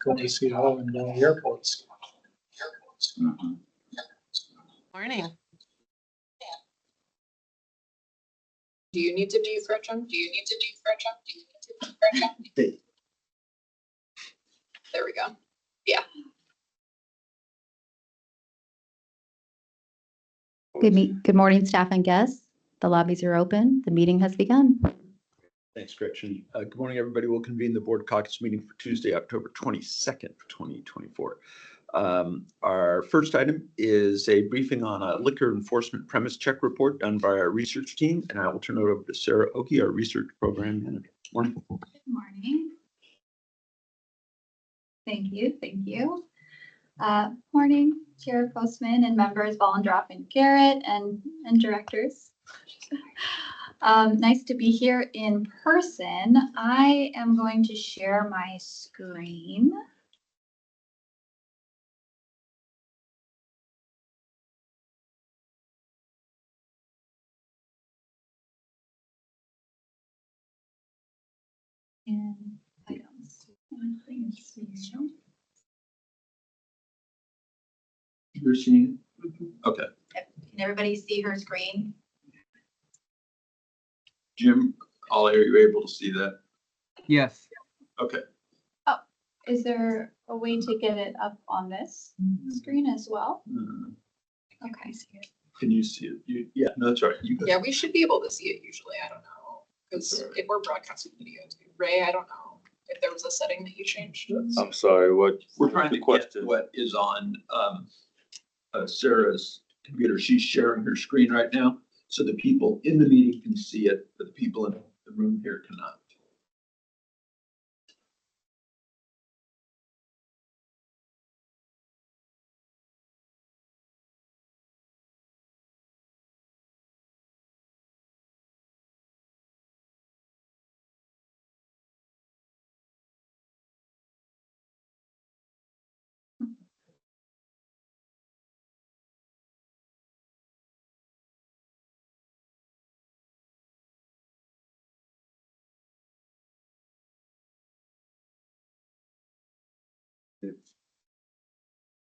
Good to see all in the airports. Morning. Do you need to mute Gretchen? There we go. Yeah. Good morning, staff and guests. The lobbies are open. The meeting has begun. Thanks, Gretchen. Good morning, everybody. We'll convene the board caucus meeting for Tuesday, October 22nd, 2024. Our first item is a briefing on a liquor enforcement premise check report done by our research team, and I will turn it over to Sarah Oki, our research program manager. Morning. Good morning. Thank you. Morning, Chair Postman and members Vollendorf and Garrett and directors. Nice to be here in person. I am going to share my screen. And I don't see anything. You're seeing it? Okay. Can everybody see her screen? Jim, Ollie, are you able to see that? Yes. Okay. Is there a way to get it up on this screen as well? Okay. Can you see it? Yeah, no, that's right. You Yeah, we should be able to see it usually. I don't know. Because if we're broadcasting video too. Ray, I don't know if there was a setting that you changed. I'm sorry, what? We're trying to get question? what is on Sarah's computer. She's sharing her screen right now, so the people in the meeting can see it, but the people in the room here cannot.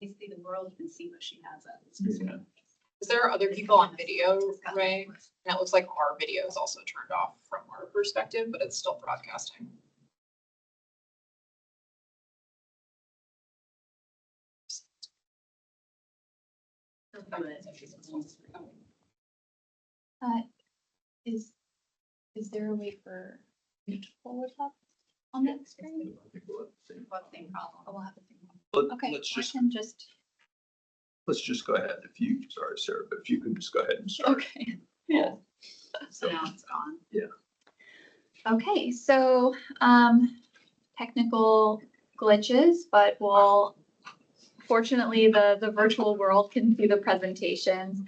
Basically, the world can see what she has at. Yeah. Is there other people on video, Ray? And it looks like our video is also turned off from our perspective, but it's still broadcasting. Is there a way for you to pull it up on that screen? Same problem. Oh, we'll have the same one. Okay, Let's just go ahead. Sorry, Sarah, but if you could just go ahead and start. Okay. Yeah. So now it's on. Yeah. Okay, so technical glitches, but fortunately the virtual world can see the presentations.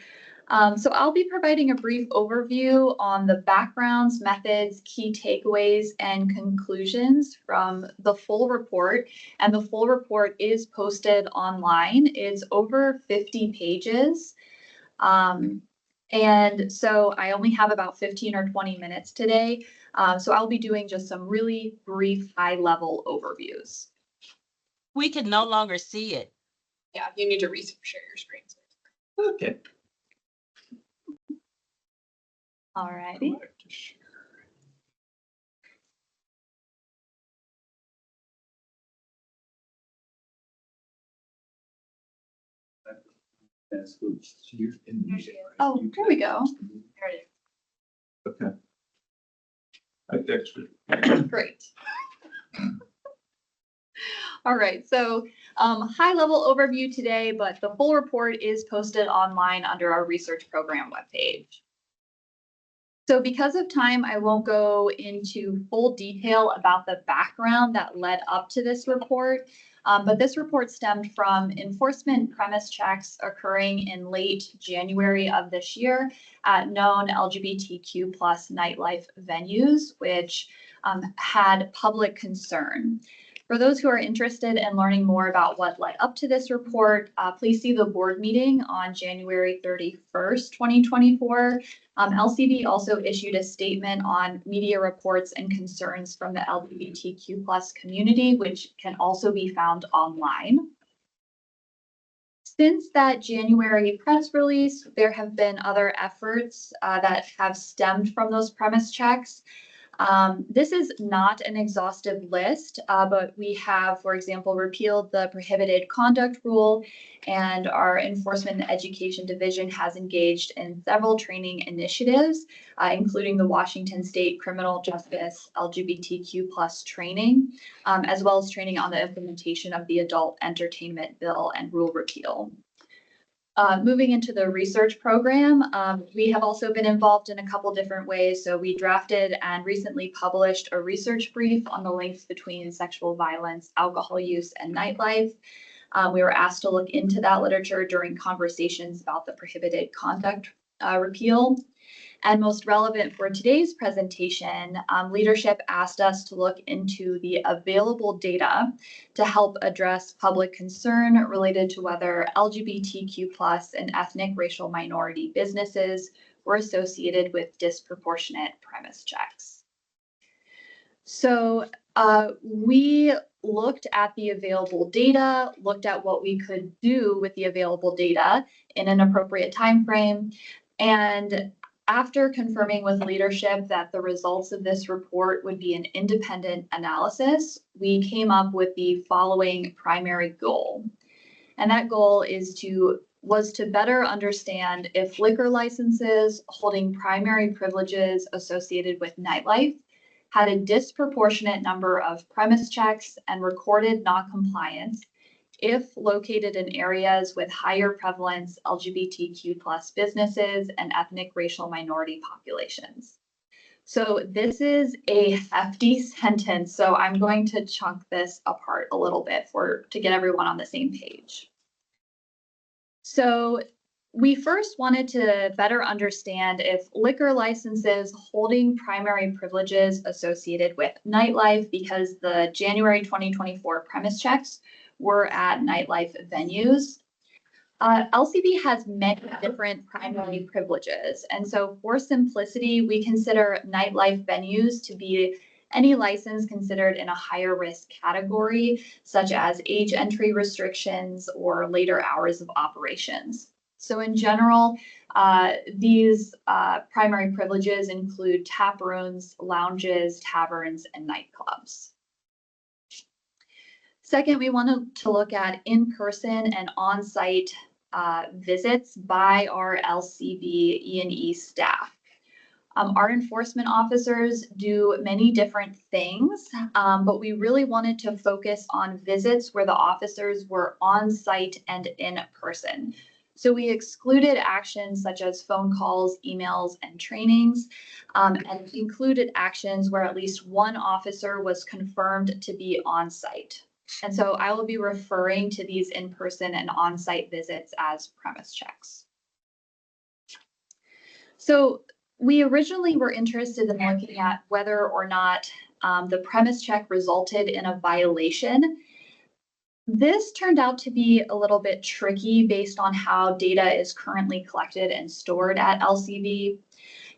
So I'll be providing a brief overview on the backgrounds, methods, key takeaways, and conclusions from the full report. And the full report is posted online. It's over 50 pages. And so I only have about 15 or 20 minutes today. So I'll be doing just some really brief high-level overviews. We can no longer see it. Yeah, you need to share your screen. Okay. All righty. Oh, there we go. There it is. Okay. Excellent. Great. All right, so high level overview today, but the full report is posted online under our research program webpage. So because of time, I won't go into full detail about the background that led up to this report, but this report stemmed from enforcement premise checks occurring in late January of this year at known LGBTQ+ nightlife venues, which had public concern. For those who are interested in learning more about what led up to this report, please see the board meeting on January 31st, 2024. LCB also issued a statement on media reports and concerns from the LGBTQ+ community, which can also be found online. Since that January press release, there have been other efforts that have stemmed from those premise checks. This is not an exhaustive list, but we have, for example, repealed the prohibited conduct rule, and our Enforcement and Education Division has engaged in several training initiatives, including the Washington State Criminal Justice LGBTQ+ training, as well as training on the implementation of the Adult Entertainment Bill and rule repeal. Moving into the research program, we have also been involved in a couple different ways. So we drafted and recently published a research brief on the links between sexual violence, alcohol use, and nightlife. We were asked to look into that literature during conversations about the prohibited conduct repeal. And most relevant for today's presentation, leadership asked us to look into the available data to help address public concern related to whether LGBTQ+ and ethnic racial minority businesses were associated with disproportionate premise checks. So we looked at the available data, looked at what we could do with the available data in an appropriate time frame, and after confirming with leadership that the results of this report would be an independent analysis, we came up with the following primary goal. And that goal was to better understand if liquor licenses holding primary privileges associated with nightlife had a disproportionate number of premise checks and recorded non-compliance if located in areas with higher prevalence LGBTQ+ businesses and ethnic racial minority populations. So this is a hefty sentence, so I'm going to chunk this apart a little bit to get everyone on the same page. So we first wanted to better understand if liquor licenses holding primary privileges associated with nightlife, because the January 2024 premise checks were at nightlife venues. LCB has many different primary privileges. And so for simplicity, we consider nightlife venues to be any license considered in a higher risk category, such as age entry restrictions or later hours of operations. So in general, these primary privileges include tap rooms, lounges, taverns, and nightclubs. Second, we wanted to look at in-person and on-site visits by our LCB E&E staff. Our enforcement officers do many different things, but we really wanted to focus on visits where the officers were on-site and in person. So we excluded actions such as phone calls, emails, and trainings, and included actions where at least one officer was confirmed to be on-site. And so I will be referring to these in-person and on-site visits as premise checks. So we originally were interested in looking at whether or not the premise check resulted in a violation. This turned out to be a little bit tricky based on how data is currently collected and stored at LCB.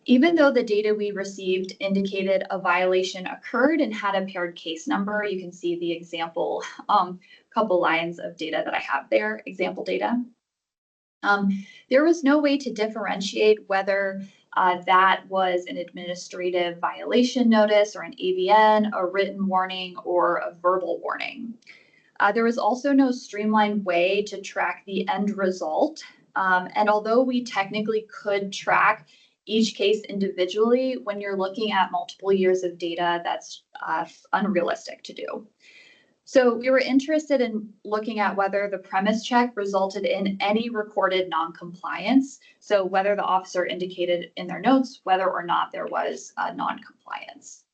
Even though the data we received indicated a violation occurred and had a paired case number, you can see the example, couple lines of data that I have there, example data. There was no way to differentiate whether that was an administrative violation notice or an AVN, a written warning, or a verbal warning. There was also no streamlined way to track the end result. And although we technically could track each case individually, when you're looking at multiple years of data, that's unrealistic to do. So we were interested in looking at whether the premise check resulted in any recorded non-compliance. So whether the officer indicated in their notes whether or not there was non-compliance.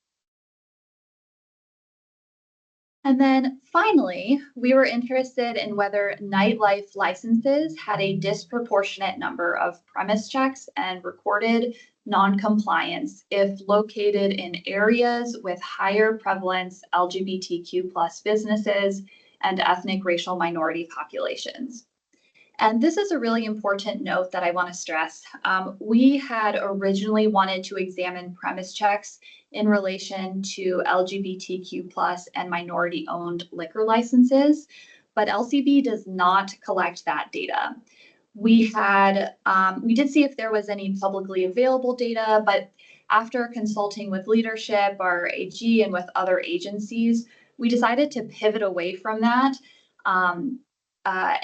And then finally, we were interested in whether nightlife licenses had a disproportionate number of premise checks and recorded non-compliance if located in areas with higher prevalence LGBTQ plus businesses and ethnic racial minority populations. And this is a really important note that I want to stress. We had originally wanted to examine premise checks in relation to LGBTQ plus and minority owned liquor licenses, but LCB does not collect that data. We did see if there was any publicly available data, but after consulting with leadership, our AG, and with other agencies, we decided to pivot away from that.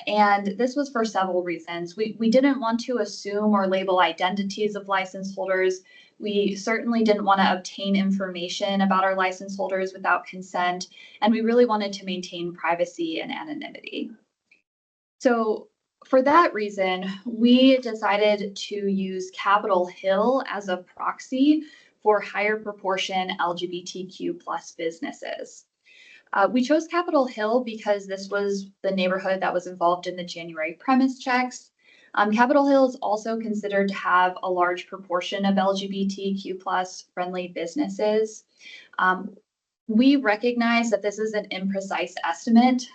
And this was for several reasons. We didn't want to assume or label identities of license holders. We certainly didn't want to obtain information about our license holders without consent, and we really wanted to maintain privacy and anonymity. So for that reason, we decided to use Capitol Hill as a proxy for higher proportion LGBTQ plus businesses. We chose Capitol Hill because this was the neighborhood that was involved in the January premise checks. Capitol Hill is also considered to have a large proportion of LGBTQ plus friendly businesses. We recognize that this is an imprecise estimate,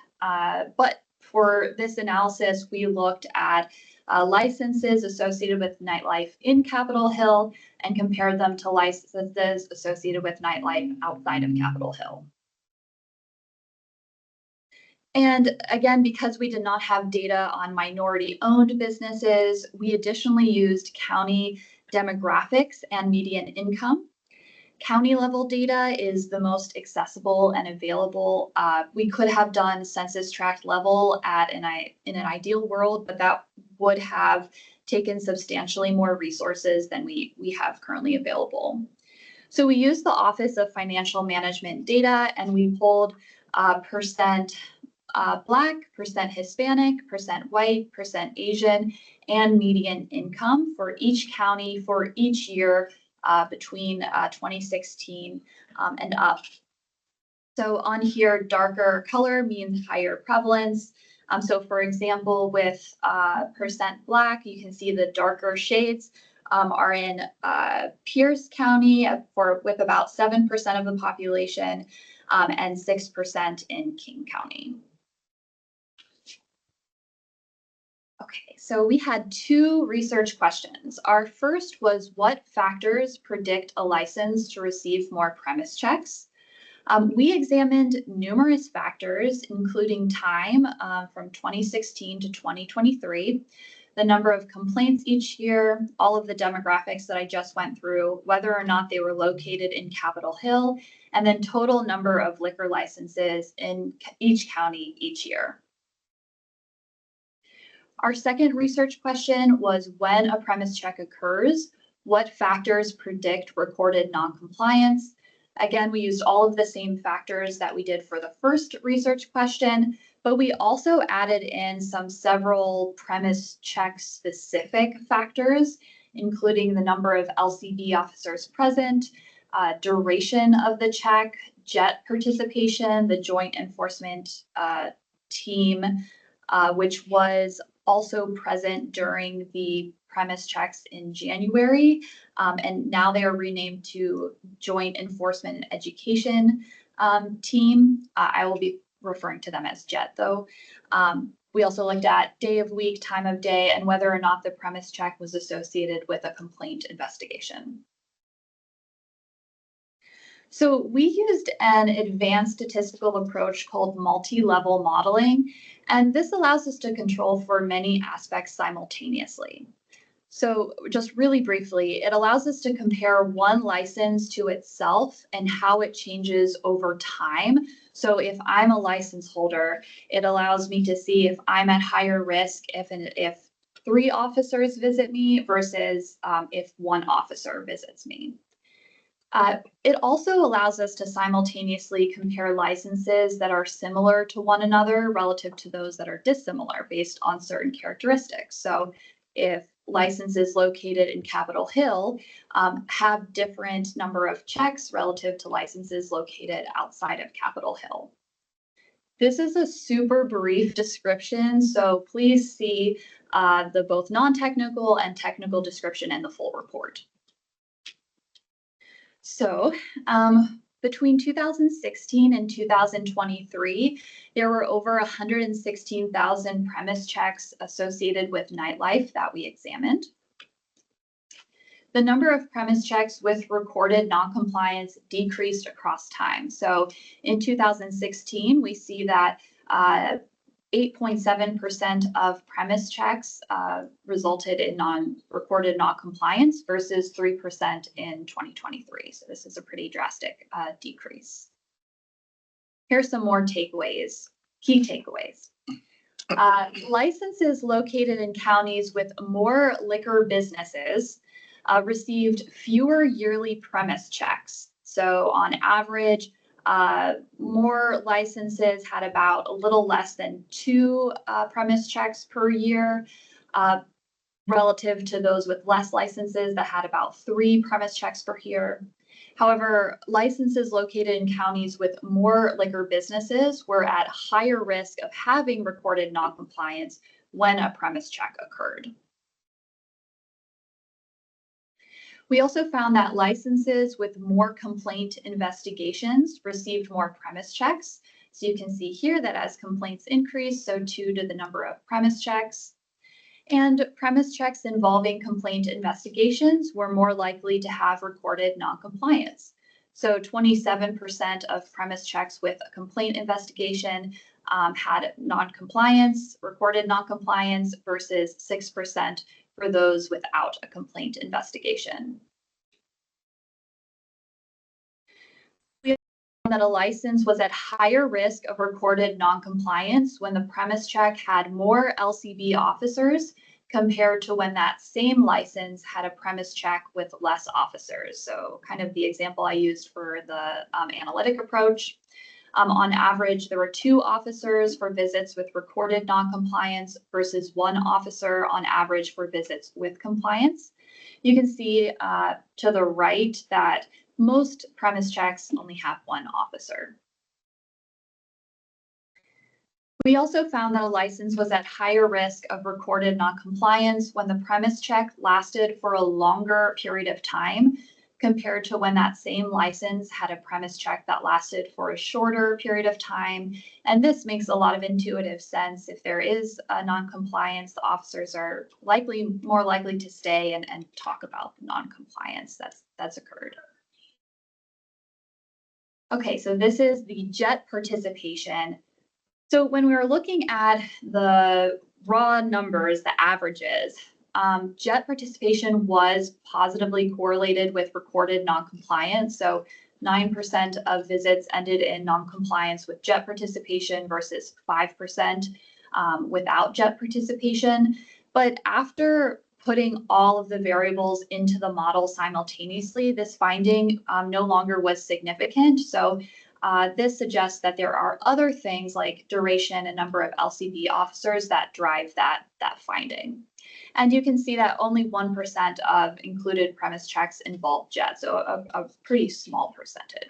but for this analysis, we looked at licenses associated with nightlife in Capitol Hill and compared them to licenses associated with nightlife outside of Capitol Hill. And again, because we did not have data on minority-owned businesses, we additionally used county demographics and median income. County level data is the most accessible and available. We could have done census tract level in an ideal world, but that would have taken substantially more resources than we have currently available. So we used the Office of Financial Management data, and we pulled percent Black, percent Hispanic, percent white, percent Asian, and median income for each county for each year between 2016 and up. So on here, darker color means higher prevalence. So for example, with percent Black, you can see the darker shades are in Pierce County with about 7% of the population and 6% in King County. Okay, so we had two research questions. Our first was, what factors predict a license to receive more premise checks? We examined numerous factors, including time from 2016 to 2023, the number of complaints each year, all of the demographics that I just went through, whether or not they were located in Capitol Hill, and then total number of liquor licenses in each county each year. Our second research question was, when a premise check occurs, what factors predict recorded noncompliance? Again, we used all of the same factors that we did for the first research question, but we also added in several premise check specific factors, including the number of LCB officers present, duration of the check, JET participation, the joint enforcement team, which was also present during the premise checks in January, and now they are renamed to Joint Enforcement and Education Team. I will be referring to them as JET though. We also looked at day of week, time of day, and whether or not the premise check was associated with a complaint investigation. So we used an advanced statistical approach called multi-level modeling, and this allows us to control for many aspects simultaneously. So just really briefly, it allows us to compare one license to itself and how it changes over time. So if I'm a license holder, it allows me to see if I'm at higher risk if 3 officers visit me versus if 1 officer visits me. It also allows us to simultaneously compare licenses that are similar to one another relative to those that are dissimilar based on certain characteristics. So if licenses located in Capitol Hill have different number of checks relative to licenses located outside of Capitol Hill. This is a super brief description, so please see the both non-technical and technical description in the full report. So between 2016 and 2023, there were over 116,000 premise checks associated with nightlife that we examined. The number of premise checks with recorded noncompliance decreased across time. So in 2016, we see that 8.7% of premise checks resulted in recorded noncompliance versus 3% in 2023. So this is a pretty drastic decrease. Here's some more takeaways, key takeaways. Licenses located in counties with more liquor businesses received fewer yearly premise checks. So on average, more licenses had about a little less than 2 premise checks per year, relative to those with less licenses that had about 3 premise checks per year. However, licenses located in counties with more liquor businesses were at higher risk of having recorded noncompliance when a premise check occurred. We also found that licenses with more complaint investigations received more premise checks. So you can see here that as complaints increase, so too did the number of premise checks. And premise checks involving complaint investigations were more likely to have recorded noncompliance. So 27% of premise checks with a complaint investigation had noncompliance, recorded noncompliance, versus 6% for those without a complaint investigation. We found that a license was at higher risk of recorded noncompliance when the premise check had more LCB officers compared to when that same license had a premise check with less officers. So kind of the example I used for the analytic approach. On average, there were 2 officers for visits with recorded noncompliance versus 1 officer on average for visits with compliance. You can see to the right that most premise checks only have 1 officer. We also found that a license was at higher risk of recorded noncompliance when the premise check lasted for a longer period of time compared to when that same license had a premise check that lasted for a shorter period of time. And this makes a lot of intuitive sense. If there is a noncompliance, the officers are more likely to stay and talk about the noncompliance that's occurred. Okay, so this is the JET participation. So when we were looking at the raw numbers, the averages, JET participation was positively correlated with recorded noncompliance. So 9% of visits ended in noncompliance with JET participation versus 5% without JET participation. But after putting all of the variables into the model simultaneously, this finding no longer was significant. So this suggests that there are other things like duration and number of LCB officers that drive that finding. And you can see that only 1% of included premise checks involve JET, so a pretty small percentage.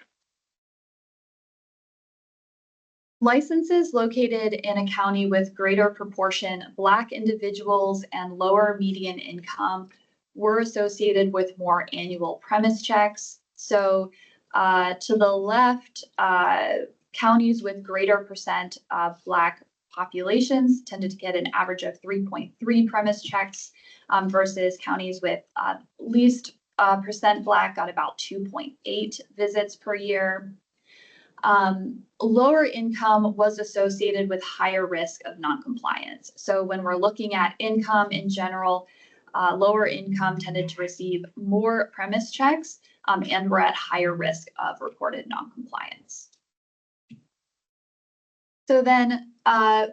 Licenses located in a county with greater proportion Black individuals and lower median income were associated with more annual premise checks. So to the left, counties with greater percent of Black populations tended to get an average of 3.3 premise checks versus counties with least percent Black got about 2.8 visits per year. Lower income was associated with higher risk of noncompliance. So when we're looking at income in general, lower income tended to receive more premise checks and were at higher risk of recorded noncompliance. So then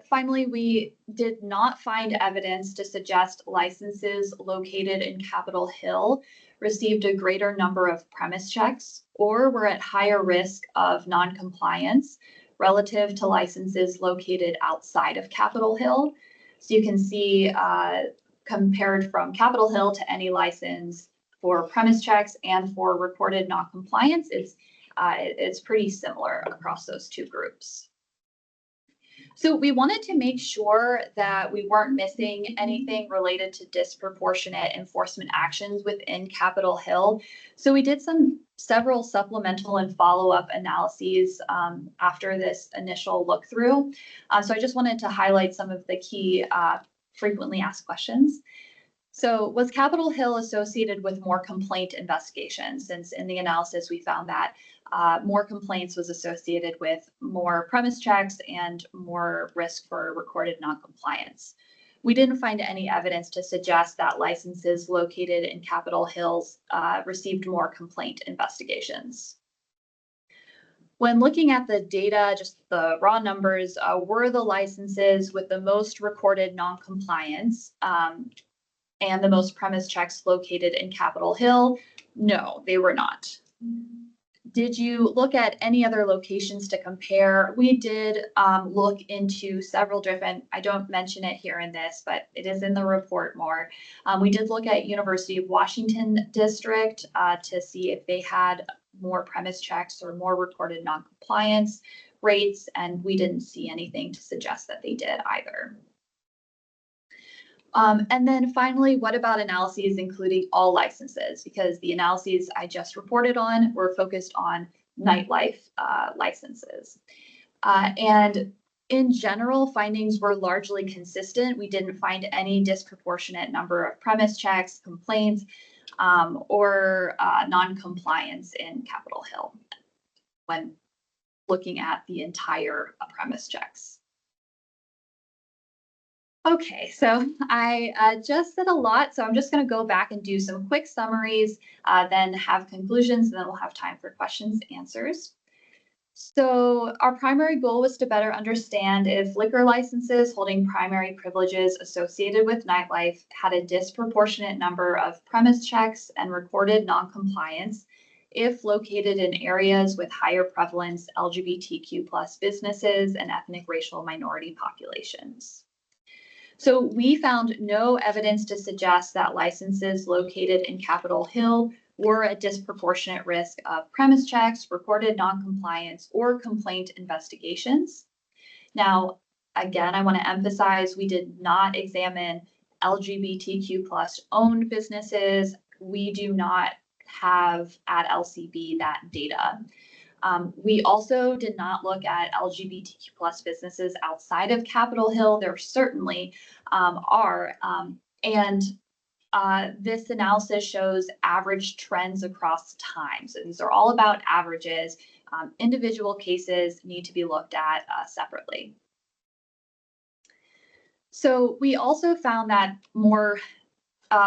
finally, we did not find evidence to suggest licenses located in Capitol Hill received a greater number of premise checks or were at higher risk of noncompliance relative to licenses located outside of Capitol Hill. So you can see compared from Capitol Hill to any license for premise checks and for recorded noncompliance, it's pretty similar across those 2 groups. So we wanted to make sure that we weren't missing anything related to disproportionate enforcement actions within Capitol Hill. So we did several supplemental and follow-up analyses after this initial look through. So I just wanted to highlight some of the key frequently asked questions. So was Capitol Hill associated with more complaint investigations? Since in the analysis we found that more complaints was associated with more premise checks and more risk for recorded noncompliance. We didn't find any evidence to suggest that licenses located in Capitol Hills received more complaint investigations. When looking at the data, just the raw numbers, were the licenses with the most recorded noncompliance and the most premise checks located in Capitol Hill? No, they were not. Did you look at any other locations to compare? We did look into several different, I don't mention it here in this, but it is in the report more. We did look at University of Washington District to see if they had more premise checks or more recorded noncompliance rates, and we didn't see anything to suggest that they did either. And then finally, what about analyses including all licenses? Because the analyses I just reported on were focused on nightlife licenses. And in general, findings were largely consistent. We didn't find any disproportionate number of premise checks, complaints, or non-compliance in Capitol Hill when looking at the entire premise checks. Okay, so I just said a lot, so I'm just going to go back and do some quick summaries, then have conclusions, and then we'll have time for questions, answers. So our primary goal was to better understand if liquor licenses holding primary privileges associated with nightlife had a disproportionate number of premise checks and recorded noncompliance if located in areas with higher prevalence LGBTQ+ businesses and ethnic racial minority populations. So we found no evidence to suggest that licenses located in Capitol Hill were at disproportionate risk of premise checks, recorded noncompliance, or complaint investigations. Now, again, I want to emphasize we did not examine LGBTQ+ owned businesses. We do not have at LCB that data. We also did not look at LGBTQ+ businesses outside of Capitol Hill. There certainly are. This analysis shows average trends across time. So these are all about averages. Individual cases need to be looked at separately. So we also found that more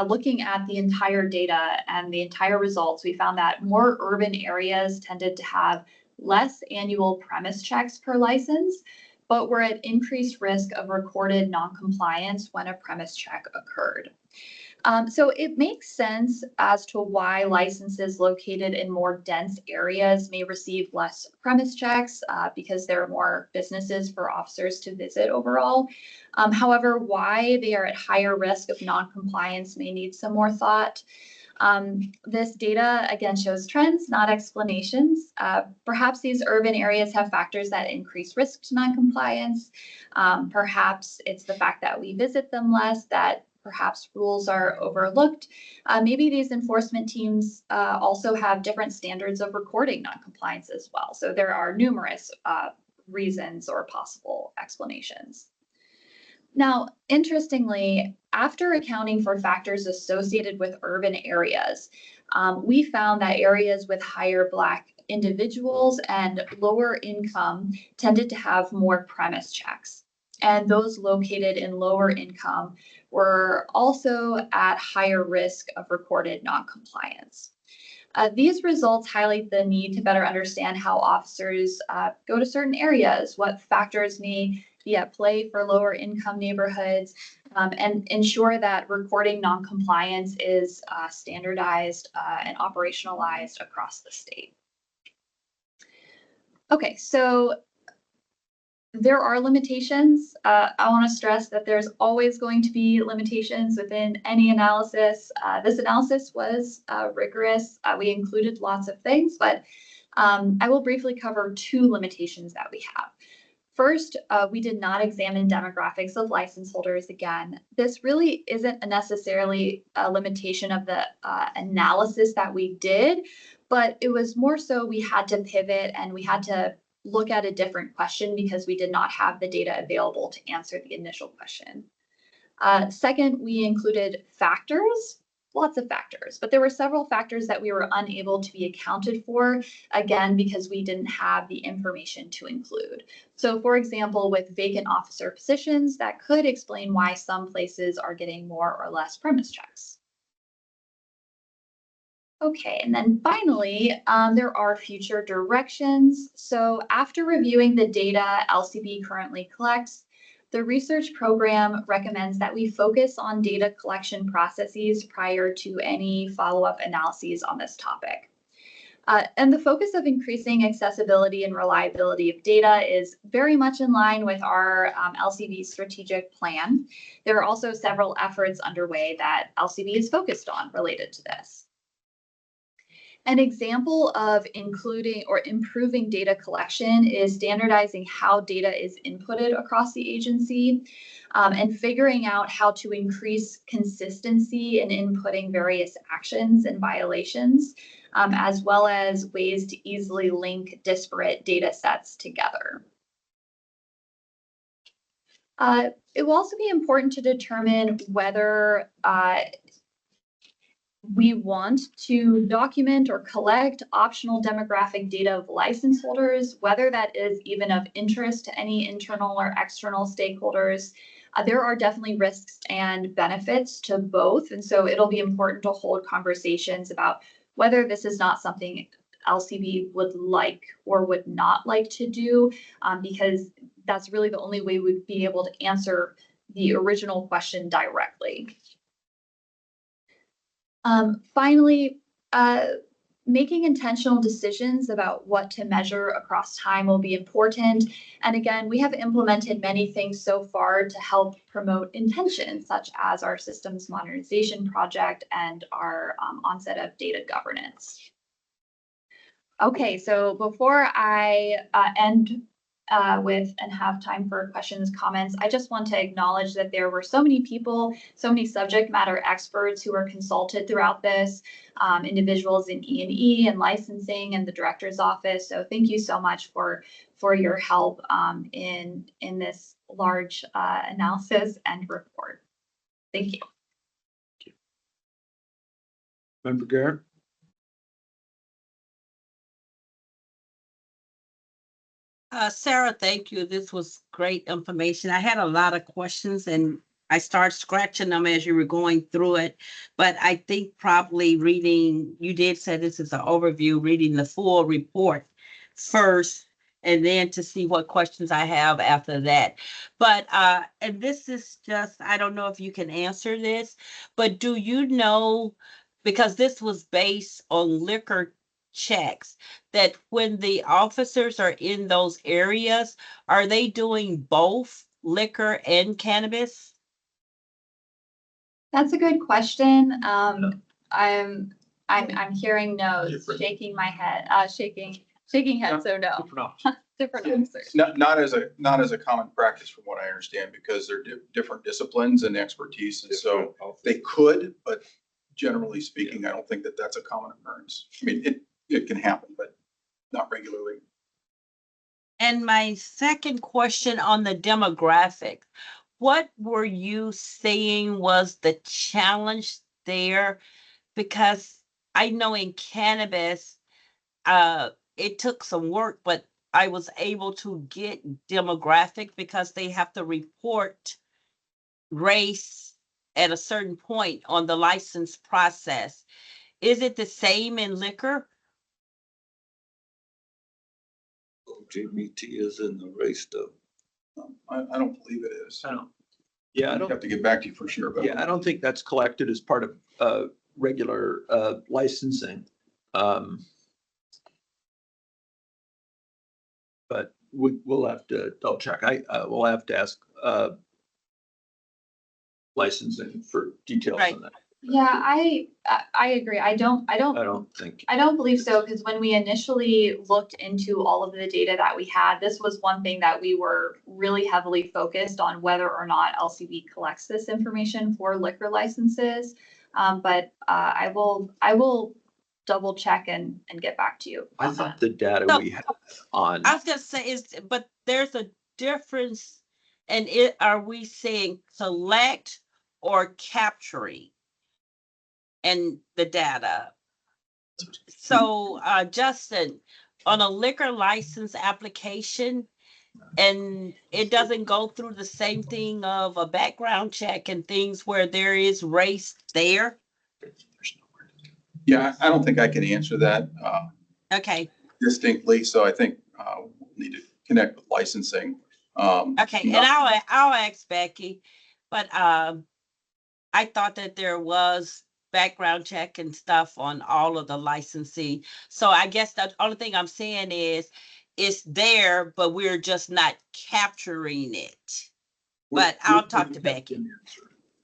looking at the entire data and the entire results, we found that more urban areas tended to have less annual premise checks per license, but were at increased risk of recorded noncompliance when a premise check occurred. So it makes sense as to why licenses located in more dense areas may receive less premise checks because there are more businesses for officers to visit overall. However, why they are at higher risk of noncompliance may need some more thought. This data, again, shows trends, not explanations. Perhaps these urban areas have factors that increase risk to noncompliance. Perhaps it's the fact that we visit them less, that perhaps rules are overlooked. Maybe these enforcement teams also have different standards of recording noncompliance as well. So there are numerous reasons or possible explanations. Now, interestingly, after accounting for factors associated with urban areas, we found that areas with higher Black individuals and lower income tended to have more premise checks. And those located in lower income were also at higher risk of recorded noncompliance. These results highlight the need to better understand how officers go to certain areas, what factors may be at play for lower income neighborhoods, and ensure that recording noncompliance is standardized and operationalized across the state. Okay, so there are limitations. I want to stress that there's always going to be limitations within any analysis. This analysis was rigorous. We included lots of things, but I will briefly cover two limitations that we have. First, we did not examine demographics of license holders again. This really isn't necessarily a limitation of the analysis that we did, but it was more so we had to pivot and we had to look at a different question because we did not have the data available to answer the initial question. Second, we included factors, lots of factors, but there were several factors that we were unable to be accounted for, again, because we didn't have the information to include. So for example, with vacant officer positions, that could explain why some places are getting more or less premise checks. Okay, and then finally, there are future directions. So after reviewing the data LCB currently collects, the research program recommends that we focus on data collection processes prior to any follow-up analyses on this topic. And the focus of increasing accessibility and reliability of data is very much in line with our LCB strategic plan. There are also several efforts underway that LCB is focused on related to this. An example of including or improving data collection is standardizing how data is inputted across the agency and figuring out how to increase consistency in inputting various actions and violations, as well as ways to easily link disparate data sets together. It will also be important to determine whether we want to document or collect optional demographic data of license holders, whether that is even of interest to any internal or external stakeholders. There are definitely risks and benefits to both. And so it'll be important to hold conversations about whether this is not something LCB would like or would not like to do, because that's really the only way we'd be able to answer the original question directly. Finally, making intentional decisions about what to measure across time will be important. And again, we have implemented many things so far to help promote intention, such as our systems modernization project and our onset of data governance. Okay, so before I end with and have time for questions, comments, I just want to acknowledge that there were so many people, so many subject matter experts who were consulted throughout this, individuals in E&E and licensing and the director's office. So thank you so much for your help in this large analysis and report. Thank you. Member Garrett? Sarah, thank you. This was great information. I had a lot of questions and I started scratching them as you were going through it. But I think probably reading, you did say this is an overview, reading the full report first, and then to see what questions I have after that. But, and this is just, I don't know if you can answer this, but do you know, because this was based on liquor checks, that when the officers are in those areas, are they doing both liquor and cannabis? That's a good question. I'm hearing no's, Different. shaking my head, shaking head, so no. Different answers. Not as a common practice from what I understand, because they're different disciplines and expertise. And so they could, but generally speaking, I don't think that that's a common occurrence. I mean, it can happen, but not regularly. And my second question on the demographic, what were you saying was the challenge there? Because I know in cannabis, it took some work, but I was able to get demographic because they have to report race at a certain point on the license process. Is it the same in liquor? LGBT is in the race stuff. I don't believe it is. I don't. Yeah, I I'd don't. have to get back to you for sure. But Yeah, I don't think that's collected as part of regular licensing. But we'll have to double check. We'll have to ask licensing for details Right. on that. Yeah, I agree. I don't I don't think. believe so, because when we initially looked into all of the data that we had, this was one thing that we were really heavily focused on, whether or not LCB collects this information for liquor licenses. But I will double check and get back to you. I on thought that. the data So- we had on, I was gonna say but there's a difference, and are we saying select or capturing and the data? So, Justin, on a liquor license application, and it doesn't go through the same thing of a background check and things where there is race there? Yeah, I don't think I can answer that Okay, distinctly, so I think we'll need to connect with licensing. okay, and I'll ask Becky, but I thought that there was background check and stuff on all of the licensee. So I guess the only thing I'm saying is it's there, but we're just not capturing it. But I'll talk to Becky.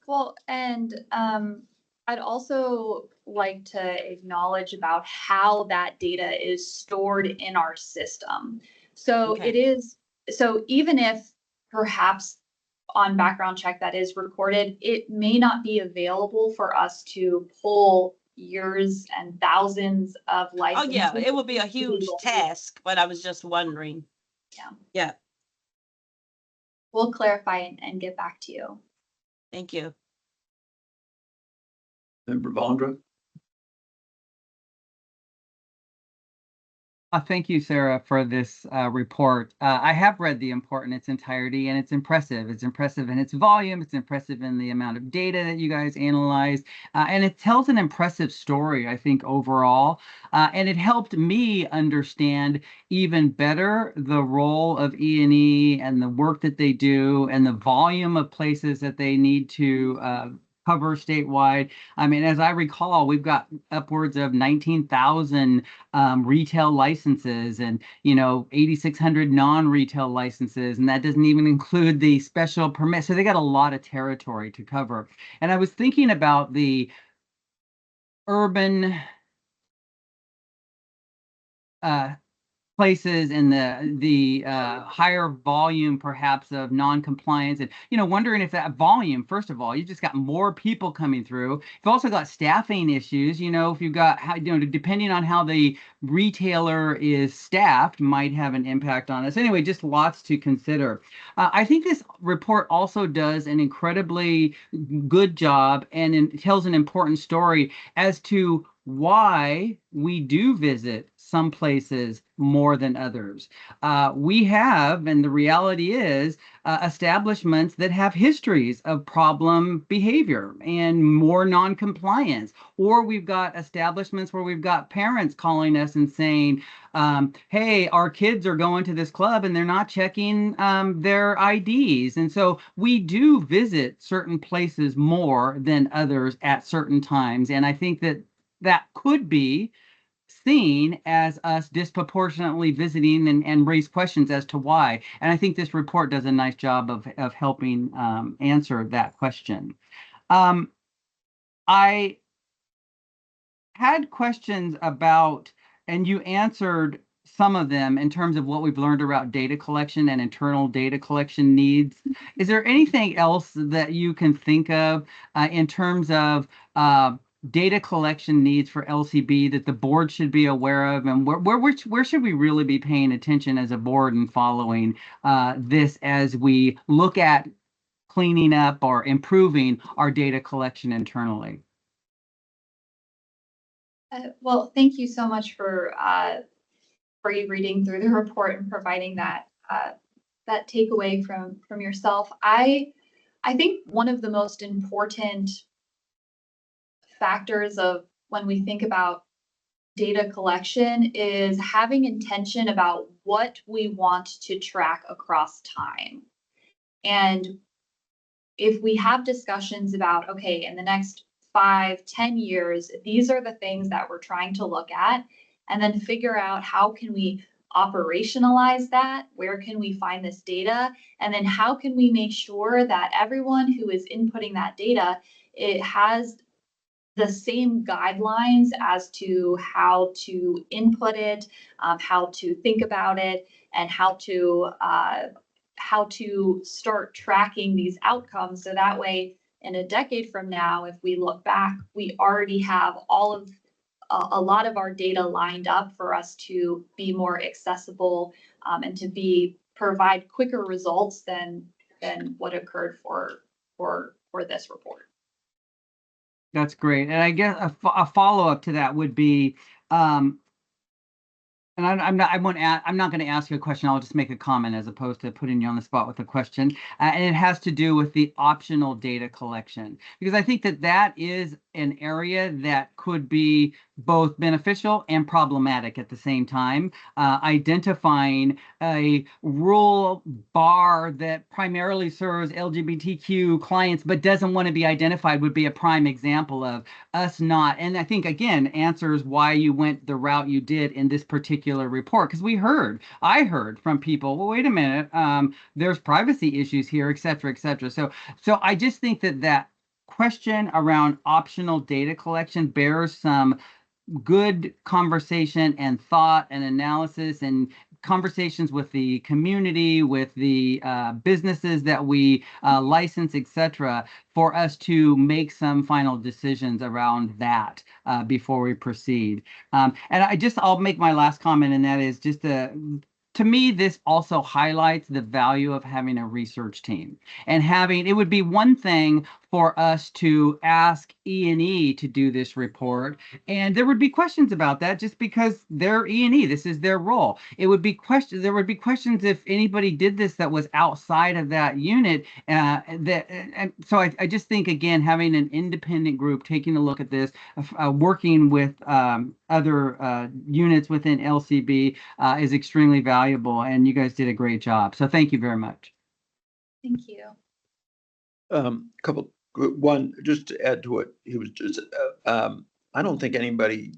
Well, and I'd also like to acknowledge about how that data is stored in our system. So Okay. it is, so even if perhaps on background check that is recorded, it may not be available for us to pull years and thousands of Oh, licenses. yeah, it would be a huge task, but I was just wondering. Yeah. Yeah, We'll clarify and get back to you. thank you. Member Vondra? Thank you, Sarah, for this report. I have read the report in its entirety, and it's impressive. It's impressive in its volume. It's impressive in the amount of data that you guys analyzed. And it tells an impressive story, I think, overall. And it helped me understand even better the role of E&E and the work that they do and the volume of places that they need to cover statewide. I mean, as I recall, we've got upwards of 19,000 retail licenses and 8,600 non-retail licenses, and that doesn't even include the special permit. So they got a lot of territory to cover. And I was thinking about the urban places and the higher volume perhaps of non-compliance, and wondering if that volume, first of all, you just got more people coming through. You've also got staffing issues. If you've got depending on how the retailer is staffed might have an impact on us. Anyway, just lots to consider. I think this report also does an incredibly good job and tells an important story as to why we do visit some places more than others. We have, and the reality is, establishments that have histories of problem behavior and more non-compliance. Or we've got establishments where we've got parents calling us and saying, hey, our kids are going to this club and they're not checking their IDs. And so we do visit certain places more than others at certain times. And I think that could be seen as us disproportionately visiting and raise questions as to why. And I think this report does a nice job of helping answer that question. I had questions about, and you answered some of them in terms of what we've learned about data collection and internal data collection needs. Is there anything else that you can think of in terms of data collection needs for LCB that the board should be aware of, and where should we really be paying attention as a board and following this as we look at cleaning up or improving our data collection internally? Well, thank you so much for you reading through the report and providing that takeaway from yourself. I think one of the most important factors of when we think about data collection is having intention about what we want to track across time. And if we have discussions about, okay, in the next 5-10 years, these are the things that we're trying to look at, and then figure out how can we operationalize that, where can we find this data, and then how can we make sure that everyone who is inputting that data, it has the same guidelines as to how to input it, how to think about it, and how to start tracking these outcomes. So that way, in a decade from now, if we look back, we already have a lot of our data lined up for us to be more accessible, and to provide quicker results than what occurred for this report. That's great. And I guess a follow-up to that would be, and I'm not going to ask you a question. I'll just make a comment as opposed to putting you on the spot with a question. And it has to do with the optional data collection, because I think that is an area that could be both beneficial and problematic at the same time. Identifying a rural bar that primarily serves LGBTQ clients but doesn't want to be identified would be a prime example of us not. And I think, again, answers why you went the route you did in this particular report, because I heard from people, well, wait a minute, there's privacy issues here, et cetera, et cetera. So I just think that question around optional data collection bears some good conversation and thought and analysis and conversations with the community, with the businesses that we license, et cetera, for us to make some final decisions around that before we proceed. And I'll make my last comment, and that is just to me, this also highlights the value of having a research team and it would be one thing for us to ask E&E to do this report, and there would be questions about that just because they're E&E. This is their role. There would be questions if anybody did this that was outside of that unit. And so I just think, again, having an independent group taking a look at this, working with other units within LCB is extremely valuable, and you guys did a great job. So thank you very much. Thank you. One, just to add to what he was just, I don't think anybody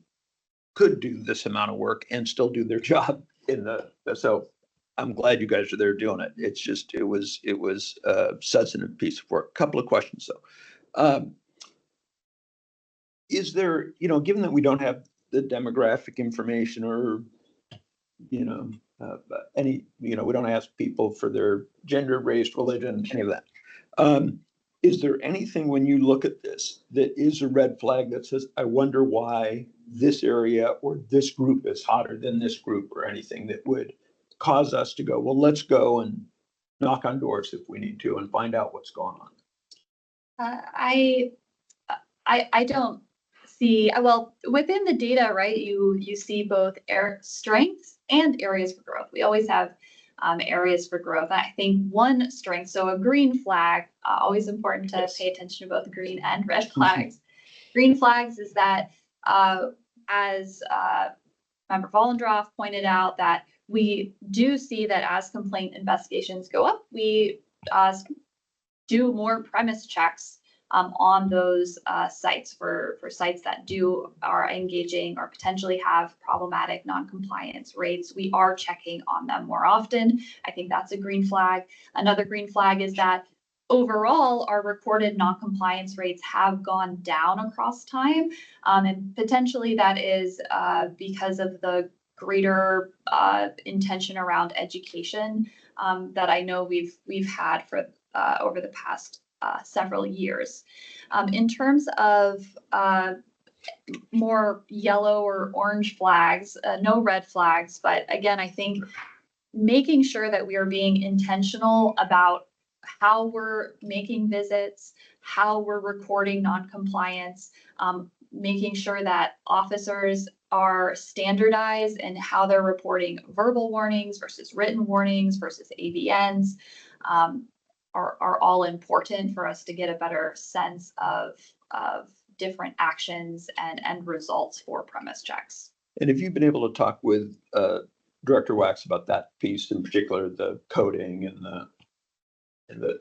could do this amount of work and still do their job so I'm glad you guys are there doing it. It's just, it was a substantive piece of work. Couple of questions though. Is there, given that we don't have the demographic information or, we don't ask people for their gender, race, religion, any of that. Is there anything when you look at this that is a red flag that says, I wonder why this area or this group is hotter than this group, or anything that would cause us to go, well, let's go and knock on doors if we need to and find out what's going on? I don't see, well, within the data, right, you see both strengths and areas for growth. We always have areas for growth. I think one strength, so a green flag, always important to pay attention to both green and red flags. Green flags is that, as Member Vollendroff pointed out, that we do see that as complaint investigations go up, we do more premise checks on those sites for sites that are engaging or potentially have problematic non-compliance rates. We are checking on them more often. I think that's a green flag. Another green flag is that overall, our reported non-compliance rates have gone down across time. And potentially that is because of the greater intention around education that I know we've had for over the past several years. In terms of more yellow or orange flags, no red flags, but again, I think making sure that we are being intentional about how we're making visits, how we're recording non-compliance, making sure that officers are standardized in how they're reporting verbal warnings versus written warnings versus ABNs, are all important for us to get a better sense of different actions and results for premise checks. And have you been able to talk with Director Wax about that piece, in particular, the coding and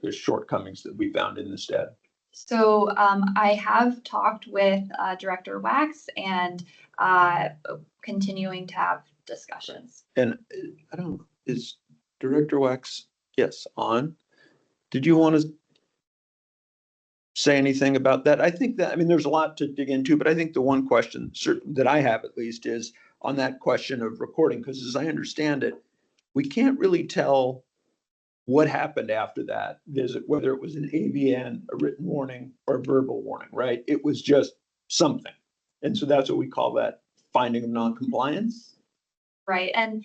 the shortcomings that we found in the stat? So I have talked with Director Wax and continuing to have discussions. And is Director Wax, yes, on? Did you want to say anything about that? I think that, I mean, there's a lot to dig into, but I think the one question certain that I have at least is on that question of recording, because as I understand it, we can't really tell what happened after that visit, whether it was an AVN, a written warning, or a verbal warning, right? It was just something. And so that's what we call that finding of noncompliance. Right, and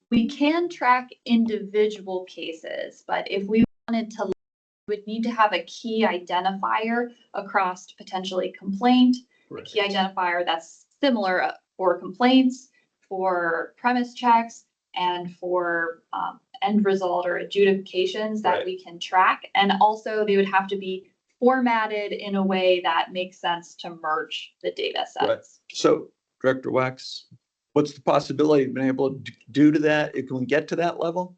we can track individual cases, but if we wanted to, we would need to have a key identifier across potentially complaint, a key identifier that's similar for complaints, for premise checks, and for end result or adjudications that we can track. And also they would have to be formatted in a way that makes sense to merge the data sets. Right. So Director Wax, what's the possibility of being able to do to that? Can we get to that level?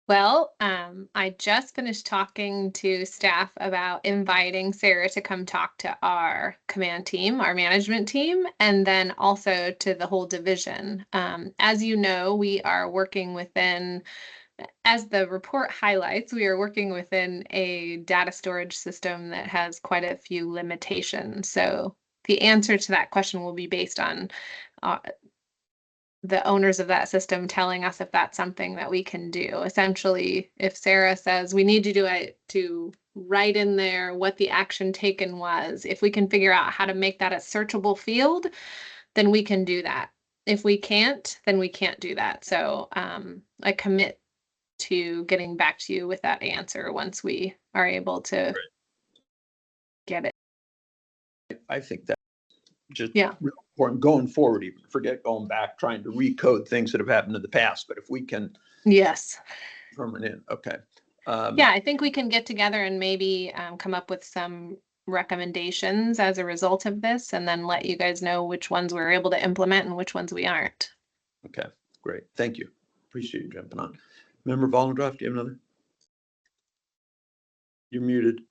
Well, I just finished talking to staff about inviting Sarah to come talk to our command team, our management team, and then also to the whole division. As you know, we are working within, as the report highlights, we are working within a data storage system that has quite a few limitations. So the answer to that question will be based on the owners of that system telling us if that's something that we can do. Essentially, if Sarah says we need to do it to write in there what the action taken was, if we can figure out how to make that a searchable field, then we can do that. If we can't, then we can't do that. So I commit to getting back to you with that answer once we are able to get it. I think that just Yeah. real important going forward, even forget going back, trying to recode things that have happened in the past. But if we can Yes. permanent, okay. Yeah, I think we can get together and maybe come up with some recommendations as a result of this, and then let you guys know which ones we're able to implement and which ones we aren't. Okay, great. Thank you. Appreciate you jumping on. Member Vollendorf, do you have another? You're muted.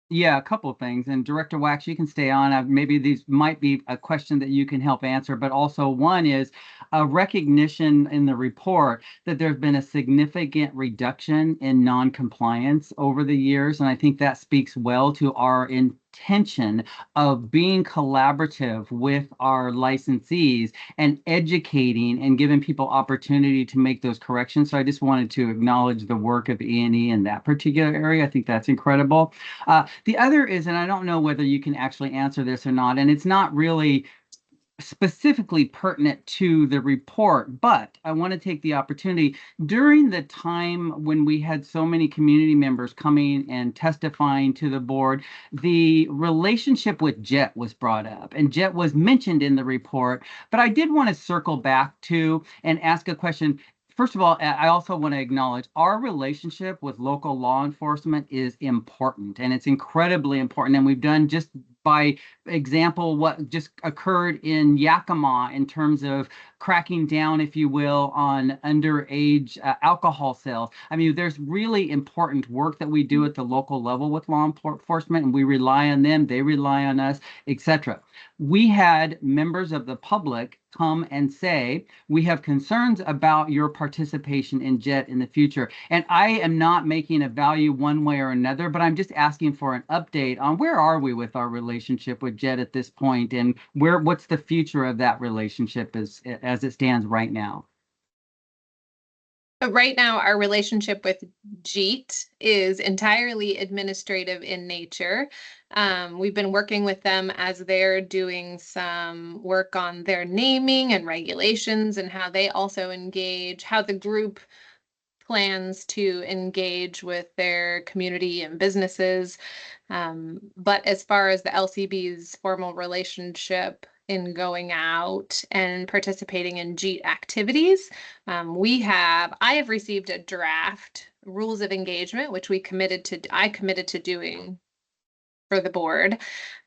Yeah, a couple of things. And Director Wax, you can stay on. Maybe these might be a question that you can help answer, but also one is a recognition in the report that there's been a significant reduction in non-compliance over the years. And I think that speaks well to our intention of being collaborative with our licensees and educating and giving people opportunity to make those corrections. So I just wanted to acknowledge the work of E&E in that particular area. I think that's incredible. The other is, and I don't know whether you can actually answer this or not, and it's not really specifically pertinent to the report, but I want to take the opportunity during the time when we had so many community members coming and testifying to the board, the relationship with JET was brought up, and JET was mentioned in the report, but I did want to circle back to and ask a question. First of all, I also want to acknowledge our relationship with local law enforcement is important, and it's incredibly important. And we've done, just by example, what just occurred in Yakima in terms of cracking down, if you will, on underage alcohol sales. I mean, there's really important work that we do at the local level with law enforcement, and we rely on them, they rely on us, etc. We had members of the public come and say, we have concerns about your participation in JET in the future. And I am not making a value one way or another, but I'm just asking for an update on where are we with our relationship with JET at this point, and what's the future of that relationship as it stands right now. Right now, our relationship with JET is entirely administrative in nature. We've been working with them as they're doing some work on their naming and regulations, and how they also engage, how the group plans to engage with their community and businesses. But as far as the LCB's formal relationship in going out and participating in JET activities, I have received a draft rules of engagement, which I committed to doing for the board.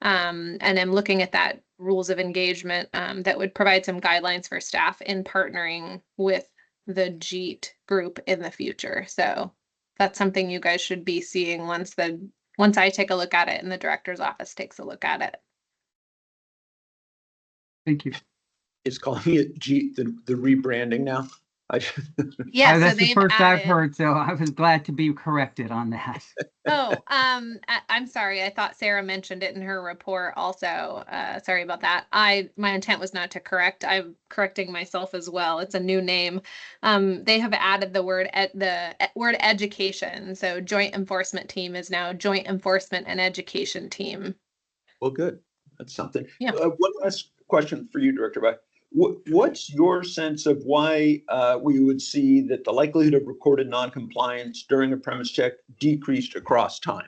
And I'm looking at that rules of engagement that would provide some guidelines for staff in partnering with the JET group in the future. So that's something you guys should be seeing once I take a look at it and the director's office takes a look at it. Thank you. Is calling it JET the rebranding now? Yeah, so That's the they've first I've added. heard, so I was glad to be corrected on that. Oh, I'm sorry. I thought Sarah mentioned it in her report also. Sorry about that. My intent was not to correct. I'm correcting myself as well. It's a new name. They have added the word word education. So joint enforcement team is now joint enforcement and education team. Well, good. That's something. Yeah. One last question for you, Director Beck. What's your sense of why we would see that the likelihood of recorded noncompliance during a premise check decreased across time?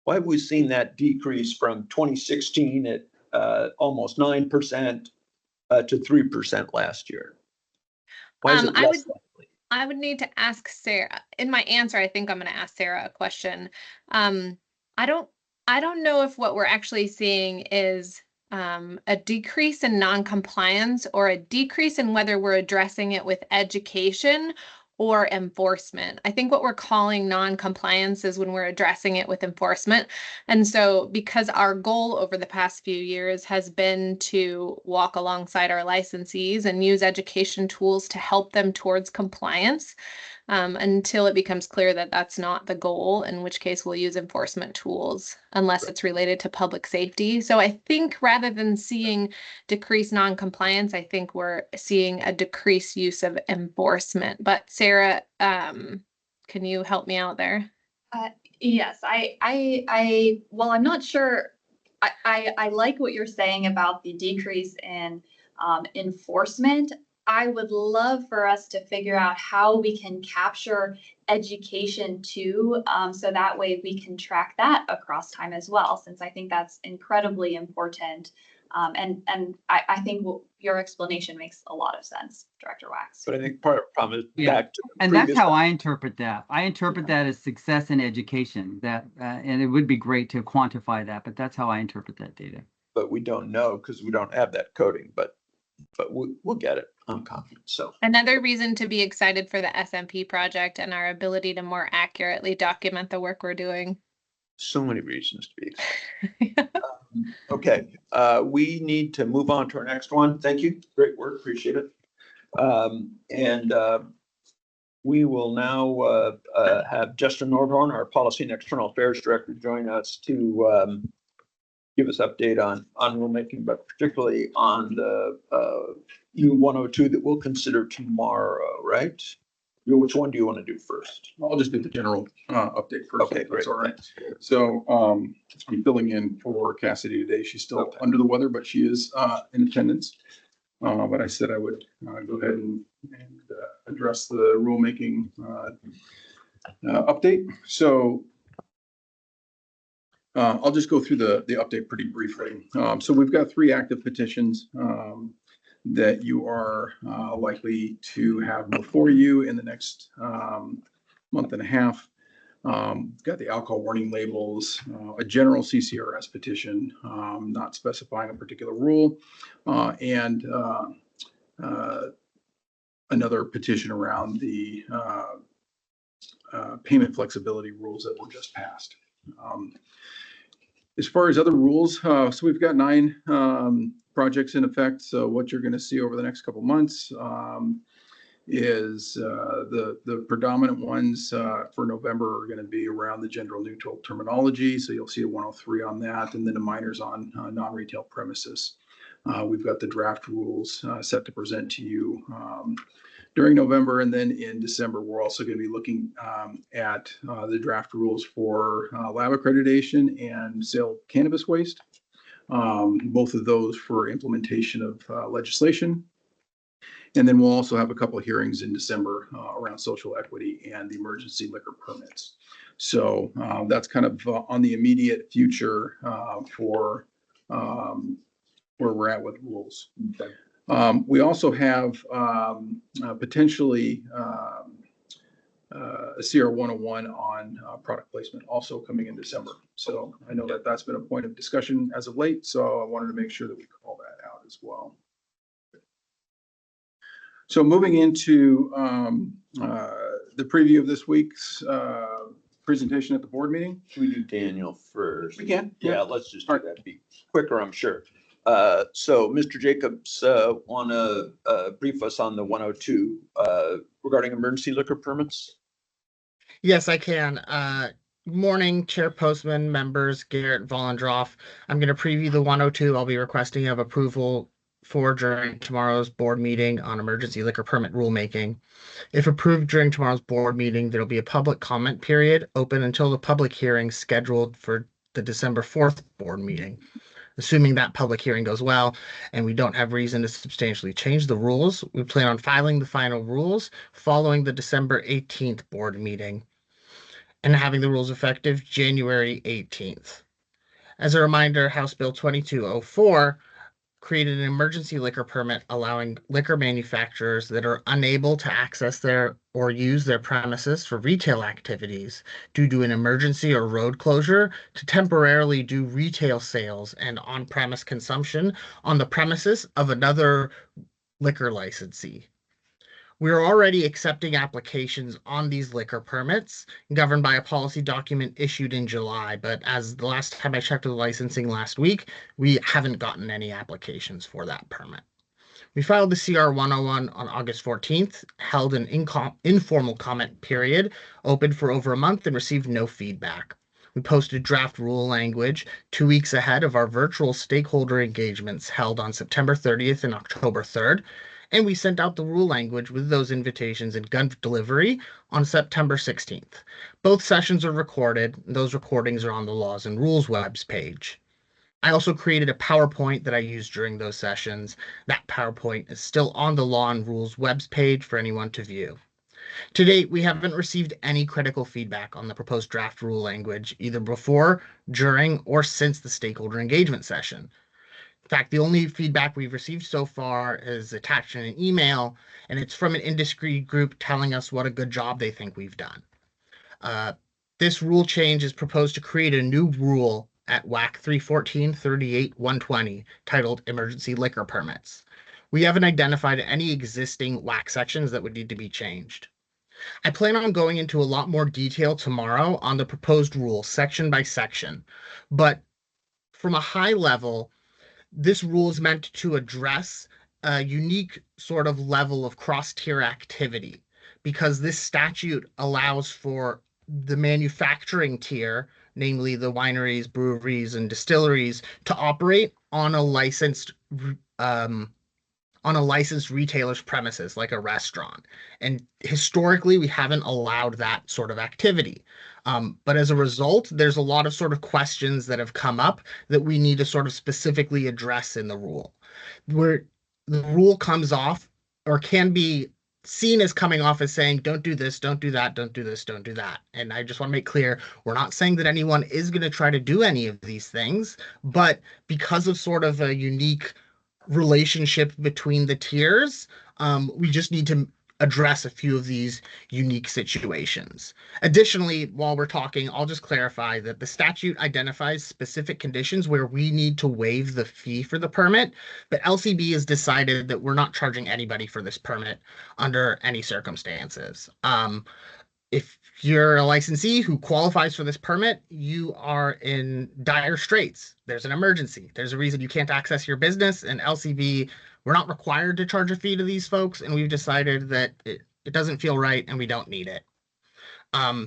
Why have we seen that decrease from 2016 at almost 9% to 3% last year? Why is it less likely? I would need to ask Sarah. In my answer, I think I'm going to ask Sarah a question. I don't know if what we're actually seeing is a decrease in noncompliance or a decrease in whether we're addressing it with education or enforcement. I think what we're calling noncompliance is when we're addressing it with enforcement. And so because our goal over the past few years has been to walk alongside our licensees and use education tools to help them towards compliance, until it becomes clear that that's not the goal, in which case we'll use enforcement tools unless it's related to public safety. So I think rather than seeing decreased noncompliance, I think we're seeing a decreased use of enforcement. But Sarah, can you help me out there? Yes, well, I'm not sure. I like what you're saying about the decrease in enforcement. I would love for us to figure out how we can capture education too, so that way we can track that across time as well, since I think that's incredibly important. And I think your explanation makes a lot of sense, Director Wax. But I think part of the problem is Yeah. back to the And that's previous how one. I interpret that. I interpret that as success in education. That and it would be great to quantify that, but that's how I interpret that data. But we don't know because we don't have that coding. But we'll get it. I'm confident. So Another reason to be excited for the SMP project and our ability to more accurately document the work we're doing. so many reasons to be excited. Okay, we need to move on to our next one. Thank you. Great work. Appreciate it. We will now have Justin Nordhorn, our Policy and External Affairs Director, join us to give us update on rulemaking, but particularly on the U-102 that we'll consider tomorrow, right? Which one do you want to do first? I'll just do the general update first. Okay, if that's great. all right. So I'm filling in for Cassidy today. She's still under the weather, but she is in attendance. But I said I would go ahead and address the rulemaking update. So I'll just go through the update pretty briefly. So we've got 3 active petitions that you are likely to have before you in the next month and a half. Got the alcohol warning labels, a general CCRS petition, not specifying a particular rule, and another petition around the payment flexibility rules that were just passed. As far as other rules, so we've got 9 projects in effect. So what you're going to see over the next couple months is the predominant ones for November are going to be around the gender neutral terminology. So you'll see a 103 on that, and then the minors on non-retail premises. We've got the draft rules set to present to you during November, and then in December, we're also going to be looking at the draft rules for lab accreditation and sale of cannabis waste. Both of those for implementation of legislation. And then we'll also have a couple of hearings in December around social equity and the emergency liquor permits. So that's kind of on the immediate future for where we're at with rules. Okay. We also have potentially a CR 101 on product placement also coming in December. So I know that that's been a point of discussion as of late. So I wanted to make sure that we call that out as well. So moving into the preview of this week's presentation at the board meeting. Should we do Daniel first? We can. Yeah, let's just do that. Be quicker, I'm sure. So Mr. Jacobs, want to brief us on the 102 regarding emergency liquor permits? Yes, I can. Morning, Chair Postman, members, Garrett Vollendroff. I'm going to preview the 102. I'll be requesting of approval for during tomorrow's board meeting on emergency liquor permit rulemaking. If approved during tomorrow's board meeting, there'll be a public comment period open until the public hearing scheduled for the December 4th board meeting. Assuming that public hearing goes well and we don't have reason to substantially change the rules, we plan on filing the final rules following the December 18th board meeting and having the rules effective January 18th. As a reminder, House Bill 2204 created an emergency liquor permit allowing liquor manufacturers that are unable to access their or use their premises for retail activities due to an emergency or road closure to temporarily do retail sales and on-premise consumption on the premises of another liquor licensee. We are already accepting applications on these liquor permits, governed by a policy document issued in July. But as the last time I checked with licensing last week, we haven't gotten any applications for that permit. We filed the CR 101 on August 14th, held an informal comment period, open for over a month, and received no feedback. We posted draft rule language 2 weeks ahead of our virtual stakeholder engagements held on September 30th and October 3rd. And we sent out the rule language with those invitations and gun delivery on September 16th. Both sessions are recorded. Those recordings are on the Laws and Rules webs page. I also created a PowerPoint that I used during those sessions. That PowerPoint is still on the Law and Rules webs page for anyone to view. To date, we haven't received any critical feedback on the proposed draft rule language, either before, during, or since the stakeholder engagement session. In fact, the only feedback we've received so far is attached in an email, and it's from an industry group telling us what a good job they think we've done. This rule change is proposed to create a new rule at WAC 314-38-120 titled Emergency Liquor Permits. We haven't identified any existing WAC sections that would need to be changed. I plan on going into a lot more detail tomorrow on the proposed rule section by section, but from a high level, this rule is meant to address a unique sort of level of cross-tier activity because this statute allows for the manufacturing tier, namely the wineries, breweries, and distilleries, to operate on a licensed retailer's premises, like a restaurant. And historically, we haven't allowed that sort of activity. But as a result, there's a lot of sort of questions that have come up that we need to sort of specifically address in the rule. Where the rule comes off or can be seen as coming off as saying, don't do this, don't do that, don't do this, don't do that. And I just want to make clear, we're not saying that anyone is going to try to do any of these things, but because of sort of a unique relationship between the tiers, we just need to address a few of these unique situations. Additionally, while we're talking, I'll just clarify that the statute identifies specific conditions where we need to waive the fee for the permit, but LCB has decided that we're not charging anybody for this permit under any circumstances. If you're a licensee who qualifies for this permit, you are in dire straits. There's an emergency. There's a reason you can't access your business, and LCB, we're not required to charge a fee to these folks, and we've decided that it doesn't feel right and we don't need it. I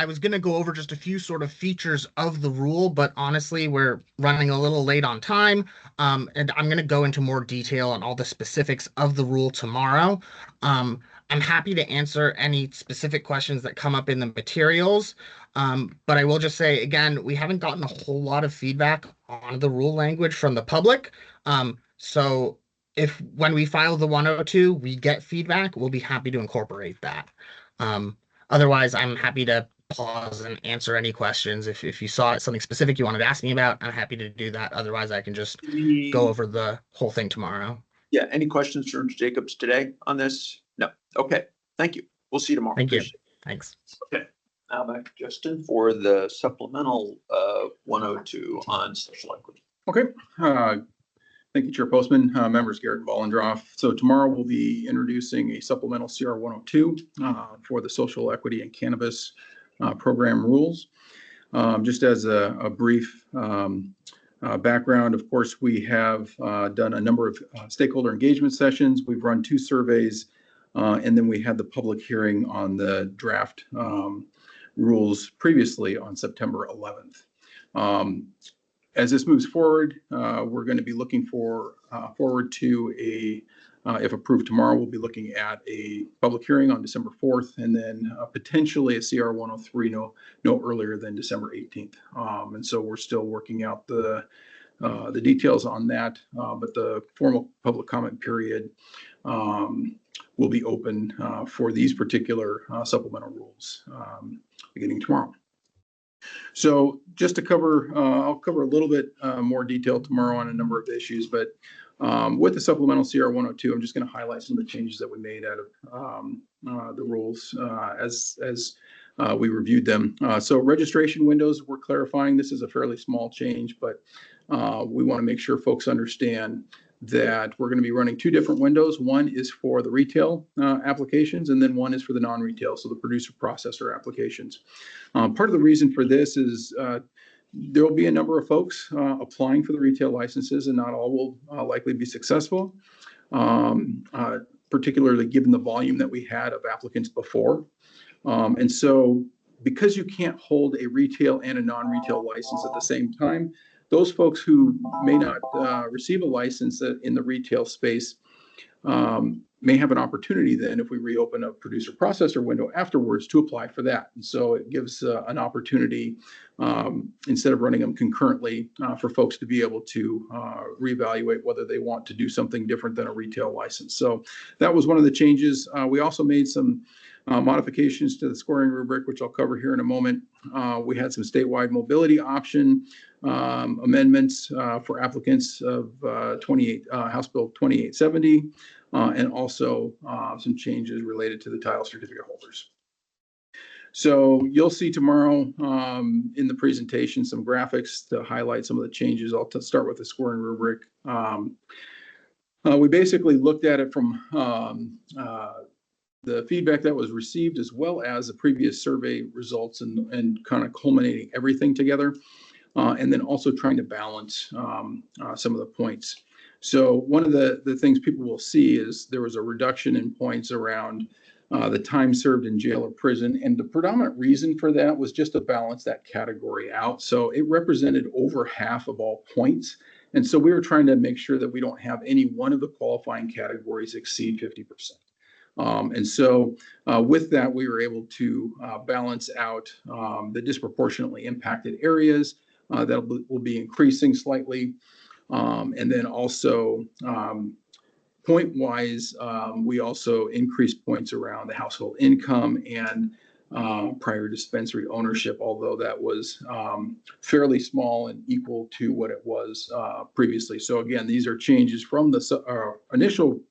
was going to go over just a few sort of features of the rule, but honestly, we're running a little late on time. And I'm going to go into more detail on all the specifics of the rule tomorrow. I'm happy to answer any specific questions that come up in the materials. But I will just say, again, we haven't gotten a whole lot of feedback on the rule language from the public. So if when we file the 102, we get feedback, we'll be happy to incorporate that. Otherwise, I'm happy to pause and answer any questions. If you saw something specific you wanted to ask me about, I'm happy to do that. Otherwise, I can just go over the whole thing tomorrow. Yeah, any questions from Jacobs today on this? No. Okay, thank you. We'll see you tomorrow. Thank you. Appreciate it. Thanks. Okay, now back to Justin for the supplemental 102 on social equity. Okay. Thank you, Chair Postman, members Garrett Vollendroff. So tomorrow we'll be introducing a supplemental CR 102 for the social equity and cannabis program rules. Just as a brief background, of course, we have done a number of stakeholder engagement sessions. We've run 2 surveys, and then we had the public hearing on the draft rules previously on September 11th. As this moves forward, we're going to be looking forward to if approved tomorrow, we'll be looking at a public hearing on December 4th, and then potentially a CR 103 no earlier than December 18th. And so we're still working out the details on that, but the formal public comment period will be open for these particular supplemental rules beginning tomorrow. So just to cover, I'll cover a little bit more detail tomorrow on a number of issues, but with the supplemental CR 102, I'm just going to highlight some of the changes that we made out of the rules as we reviewed them. So registration windows, we're clarifying. This is a fairly small change, but we want to make sure folks understand that we're going to be running 2 different windows. One is for the retail applications, and then one is for the non-retail, so the producer processor applications. Part of the reason for this is there will be a number of folks applying for the retail licenses, and not all will likely be successful, particularly given the volume that we had of applicants before. And so because you can't hold a retail and a non-retail license at the same time, those folks who may not receive a license in the retail space may have an opportunity then, if we reopen a producer processor window afterwards, to apply for that. And so it gives an opportunity, instead of running them concurrently, for folks to be able to reevaluate whether they want to do something different than a retail license. So that was one of the changes. We also made some modifications to the scoring rubric, which I'll cover here in a moment. We had some statewide mobility option amendments for applicants of House Bill 2870, and also some changes related to the title certificate holders. So you'll see tomorrow in the presentation some graphics to highlight some of the changes. I'll start with the scoring rubric. We basically looked at it from the feedback that was received, as well as the previous survey results, and kind of culminating everything together, and then also trying to balance some of the points. So one of the things people will see is there was a reduction in points around the time served in jail or prison, and the predominant reason for that was just to balance that category out. So it represented over half of all points, and so we were trying to make sure that we don't have any one of the qualifying categories exceed 50%. And so with that, we were able to balance out the disproportionately impacted areas that will be increasing slightly. And then also point-wise, we also increased points around the household income and prior dispensary ownership, although that was fairly small and equal to what it was previously. So again, these are changes from the initial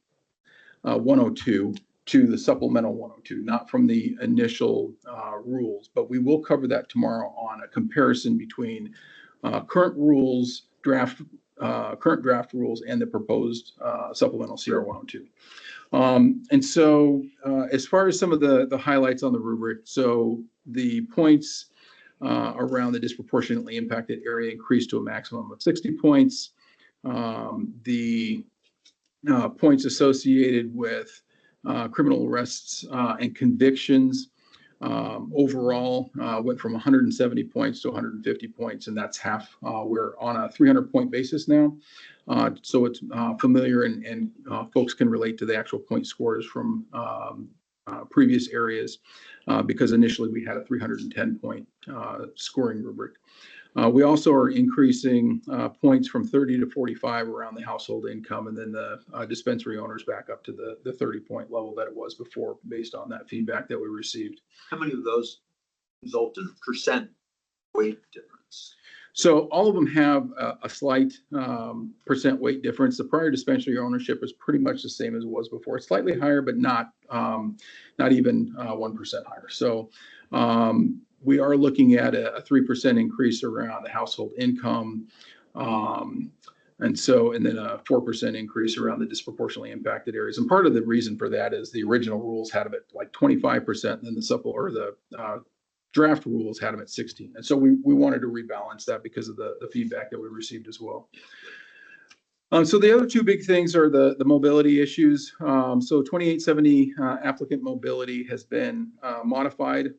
102 to the supplemental 102, not from the initial rules, but we will cover that tomorrow on a comparison between current draft rules and the proposed supplemental CR 102. And so as far as some of the highlights on the rubric, so the points around the disproportionately impacted area increased to a maximum of 60 points. The points associated with criminal arrests and convictions overall went from 170 points to 150 points, and that's half. We're on a 300-point basis now, so it's familiar, and folks can relate to the actual point scores from previous areas, because initially we had a 310-point scoring rubric. We also are increasing points from 30 to 45 around the household income, and then the dispensary owners back up to the 30-point level that it was before, based on that feedback that we received. How many of those result in percent weight difference? So all of them have a slight percent weight difference. The prior dispensary ownership is pretty much the same as it was before. It's slightly higher, but not even 1% higher. So we are looking at a 3% increase around the household income, and then a 4% increase around the disproportionately impacted areas. And part of the reason for that is the original rules had it like 25%, and then the draft rules had them at 16. And so we wanted to rebalance that because of the feedback that we received as well. So the other two big things are the mobility issues. So 2870 applicant mobility has been modified.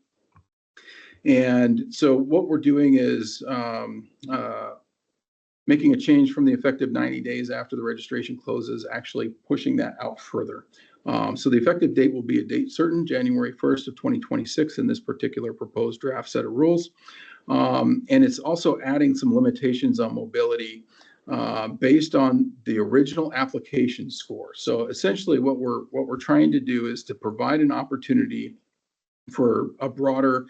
And so what we're doing is making a change from the effective 90 days after the registration closes, actually pushing that out further. So the effective date will be a date certain, January 1st of 2026 in this particular proposed draft set of rules. And it's also adding some limitations on mobility based on the original application score. So essentially what we're trying to do is to provide an opportunity for a broader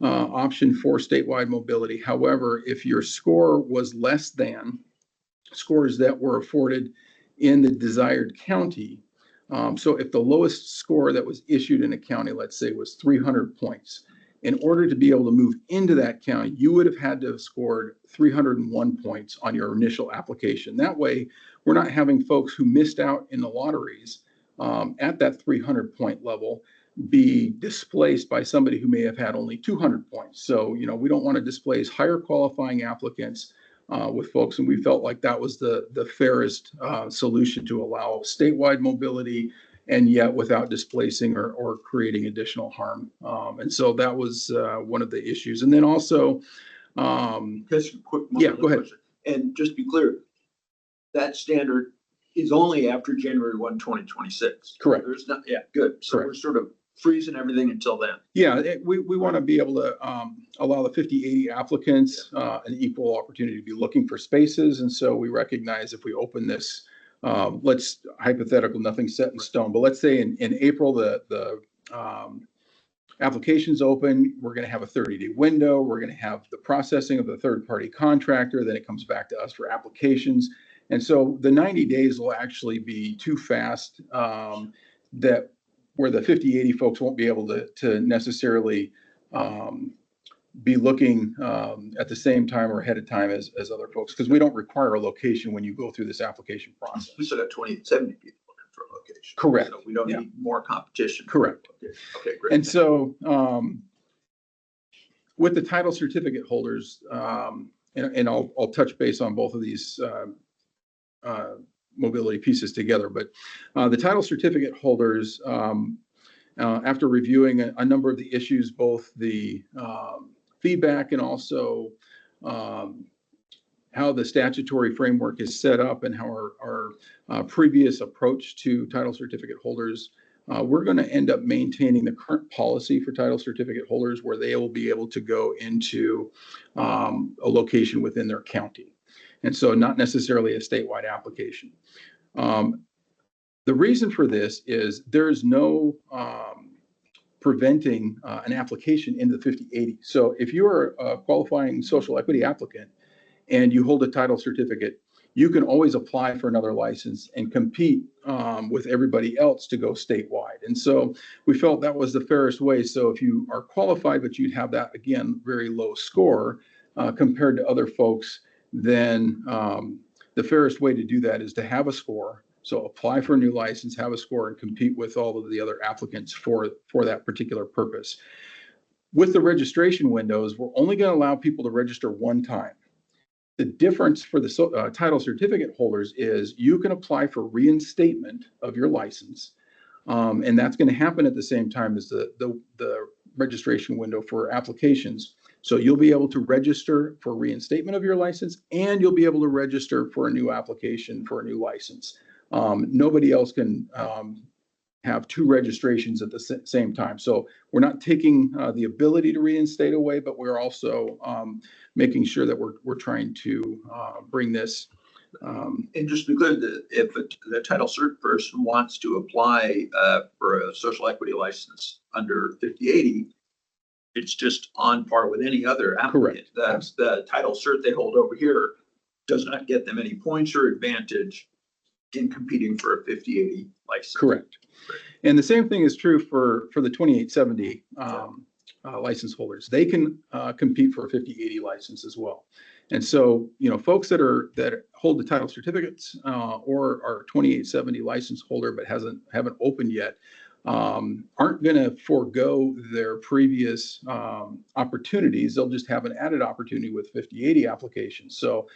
option for statewide mobility. However, if your score was less than scores that were afforded in the desired county, so if the lowest score that was issued in a county, let's say, was 300 points, in order to be able to move into that county, you would have had to have scored 301 points on your initial application. That way, we're not having folks who missed out in the lotteries at that 300 point level be displaced by somebody who may have had only 200 points. So, you know, we don't want to displace higher qualifying applicants with folks, and we felt like that was the fairest solution to allow statewide mobility, and yet without displacing or creating additional harm. And so that was one of the issues. And then also, Just a quick. Yeah, go ahead. question. And just be clear, that standard is only after January 1, 2026. Correct. There's not, yeah, good. So Correct. we're sort of freezing everything until then. Yeah, we want to be able to allow the 50/80 applicants an equal opportunity to be looking for spaces. And so we recognize if we open this, let's hypothetical, nothing set in stone, but let's say in April, the applications open, we're going to have a 30-day window. We're going to have the processing of the third-party contractor. Then it comes back to us for applications. And so the 90 days will actually be too fast that where the 50/80 folks won't be able to necessarily be looking at the same time or ahead of time as other folks, because we don't require a location when you go through this application process. We still got 2870 people looking for a location. Correct. So we don't Yeah. need more competition. Correct. Okay, great. And so with the title certificate holders, and I'll touch base on both of these mobility pieces together, but the title certificate holders, after reviewing a number of the issues, both the feedback and also how the statutory framework is set up and how our previous approach to title certificate holders, we're going to end up maintaining the current policy for title certificate holders where they will be able to go into a location within their county. And so not necessarily a statewide application. The reason for this is there is no preventing an application into the 50/80. So if you are a qualifying social equity applicant and you hold a title certificate, you can always apply for another license and compete with everybody else to go statewide. And so we felt that was the fairest way. So if you are qualified, but you'd have that, again, very low score compared to other folks, then the fairest way to do that is to have a score. So apply for a new license, have a score, and compete with all of the other applicants for that particular purpose. With the registration windows, we're only going to allow people to register one time. The difference for the title certificate holders is you can apply for reinstatement of your license, and that's going to happen at the same time as the registration window for applications. So you'll be able to register for reinstatement of your license, and you'll be able to register for a new application for a new license. Nobody else can have two registrations at the same time. So we're not taking the ability to reinstate away, but we're also making sure that we're trying to bring this. And just to be clear, if the title cert person wants to apply for a social equity license under 50/80, it's just on par with any other applicant. Correct. That's the title cert they hold over here does not get them any points or advantage in competing for a 50/80 license. Correct. And the same thing is true for the 2870 license holders. They can compete for a 50/80 license as well. And so, you know, folks that hold the title certificates or are 2870 license holder but haven't opened yet, aren't going to forego their previous opportunities. They'll just have an added opportunity with 5080 applications. So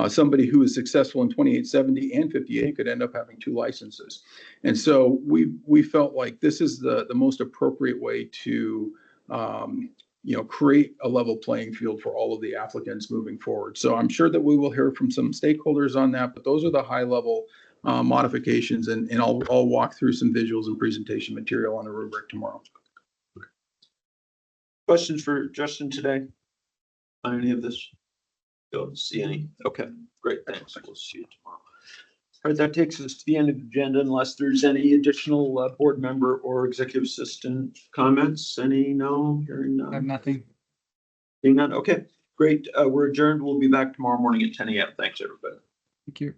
somebody who is successful in 2870 and 58 could end up having 2 licenses. And so we felt like this is the most appropriate way to create a level playing field for all of the applicants moving forward. So I'm sure that we will hear from some stakeholders on that, but those are the high level modifications, and I'll walk through some visuals and presentation material on a rubric tomorrow. Questions for Justin today on any of this? Don't see any. Okay, great. Thanks. We'll see you tomorrow. All right, that takes us to the end of the agenda unless there's any additional board member or executive assistant comments. Any? No? Hearing I have none? nothing. Seeing none? Okay, great. We're adjourned. We'll be back tomorrow morning at 10 a.m. Thanks, everybody. Thank you.